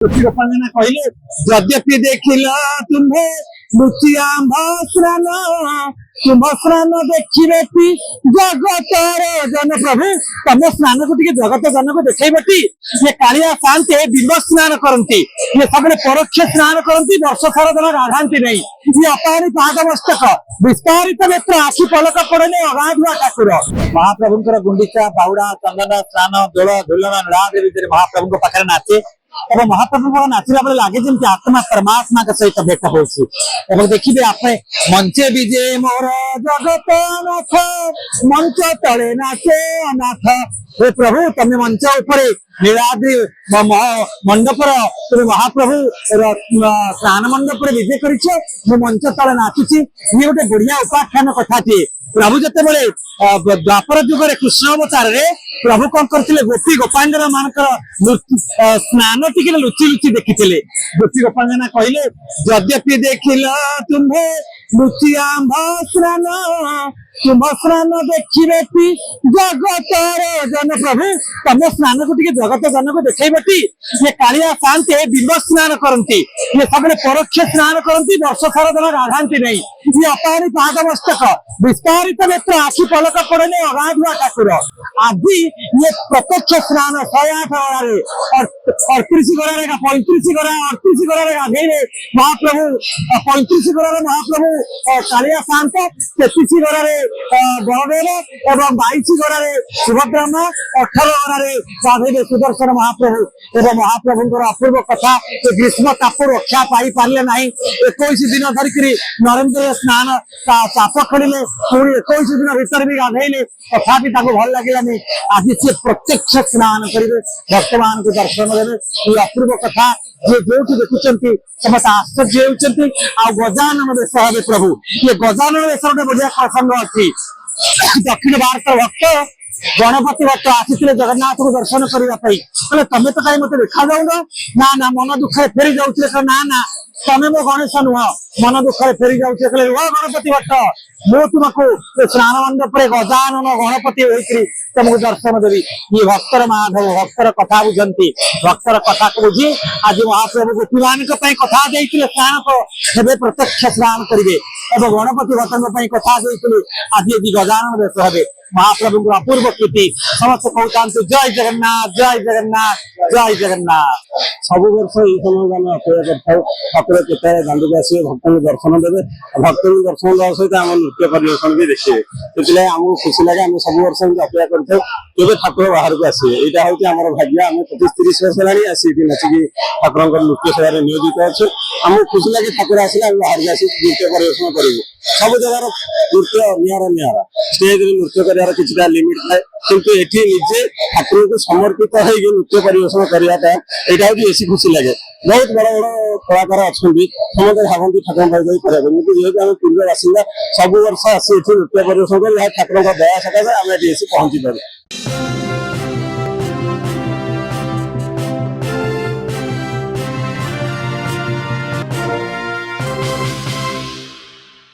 गोपांगना कहले यद्यपि देखिल तुम्हें लुचि आंभ स्नान शुभ स्नान देखिए जगत जन प्रभु तम स्नान को जगत जन को देखी ये कालिया शांति बिंब स्नान करती ये सब परोक्ष स्नान करती वर्ष सारा जन गाधाती नहीं ये अपारी पाद मस्तक विस्तारित नेत्र आखि पलक पड़े अगाधुआ ठाकुर महाप्रभुंर गुंडीचा बाउड़ा चंदन स्नान दोल धुलन नड़ादे भितर महाप्रभु पाखे नाचे और महाप्रभु नाचिला बेले लगे जमी आत्मा परमात्मा के सहित भेट हो देखिए आप मंचे विजे मोर जगत नाथ मंच तले नाचे अनाथ हे प्रभु तमें मंच उपरे नीलाद्रि मंडपर तुम महाप्रभु स्नान मंडपर विजय कर मंच तले नाचुची ये गोटे बढ़िया उपाख्यान कथा टे प्रभु जिते बड़े द्वापर जुगे कृष्ण अवतार प्रभु कौन करते गोपी गोपांगना मान स्नान टी लुचि लुचि देखी गोपी गोपांगना कहले यद्यपि देखिल तुम्हें लुचि आंभ स्नान शुभ स्नान देखिए जगत जन प्रभु तम स्नान को जगत जन को देखी ये कालिया शांति बिंब स्नान करती ये सब परोक्ष स्नान करती वर्ष सारा जन गाधाती नहीं ये अपारी पाद मस्तक विस्तारित नेत्र आखि पलक पड़े अगाधुआ ठाकुर आज ये प्रत्यक्ष स्नान 108 गड़े 38 गड़े 35 गड़ा 38 गड़े गाधे महाप्रभु 35 गड़े महाप्रभु कालिया शांत 33 गड़े बलदेव एवं 22 गड़े सुभद्रमा 18 गड़े गाधे सुदर्शन महाप्रभु एवं महाप्रभुंर अपूर्व कथा ग्रीष्म ताप रक्षा पाई पारे ना 21 दिन धरिक नरेन्द्र स्नान चाप खेलिले पुणी 21 दिन भर भी गाधेले तथापि भल लगे आज सी प्रत्यक्ष स्नान करेंगे भक्त मान को दर्शन देवे ये अपूर्व कथा ये जो देखुं समस्त आश्चर्य होती गजानन वेश हे प्रभु ये गजानन वेश गोटे बढ़िया प्रसंग अच्छी दक्षिण भारत भक्त गणपति भक्त आसी जगन्नाथ को दर्शन करने तमें तो कहीं मत देखा जाऊन ना मन दुखे फेरी जाऊे ना तमें मो गणेश नुह मन दुखे फेरी जाऊे गणपति भट्ट मु तुमको स्नान मंडप गजानन गणपति होकर तुमको दर्शन देवी ये भक्तर माधव भक्तर कथा बुझंती भक्तर कथा को बुझी आज महाप्रभु गोपी मान कथा देते स्नान को प्रत्यक्ष स्नान करेंगे और गणपति भट्टों कथा देते आज ये गजानन वेश हे महाप्रभु अपूर्व कृति समस्त कहते जय जगन्नाथ जय जगन्नाथ जय जगन्नाथ सब वर्ष ये समय आम अपेक्षा कर ठाकुर केत दांडक आसवे भक्त को दर्शन देवे भक्त को दर्शन देवा सहित आम नृत्य परिवेशन भी देखिए से आमको खुशी लगे आम सब वर्ष अपेक्षा करते ठाकुर बाहर को आसवे यहाँ हूँ आम भाग्य आम 25-30 वर्ष है आसिक नाचिकी ठाकुर नृत्य सेवार नियोजित अच्छे आमको खुशी लगे ठाकुर आसे आम बाहर को आसी नृत्य परिवेशन करूँ सब जगार नृत्य निरा स्टेज नृत्य कर किसी लिमिट थाए किंतु एठी निजे ठाकुर को समर्पित हो नृत्य परिवेशन करवाटा यहाँ हूँ बेसी खुशी लगे बहुत बड़ बड़ कलाकार अच्छा समस्त भावती ठाकुर भाई करेंगे जेहतु आम पूर्व बासिंदा सब वर्ष आसी नृत्य परिवेशन कर ठाकुर दया सकाशे आम ये पहुंची पारे।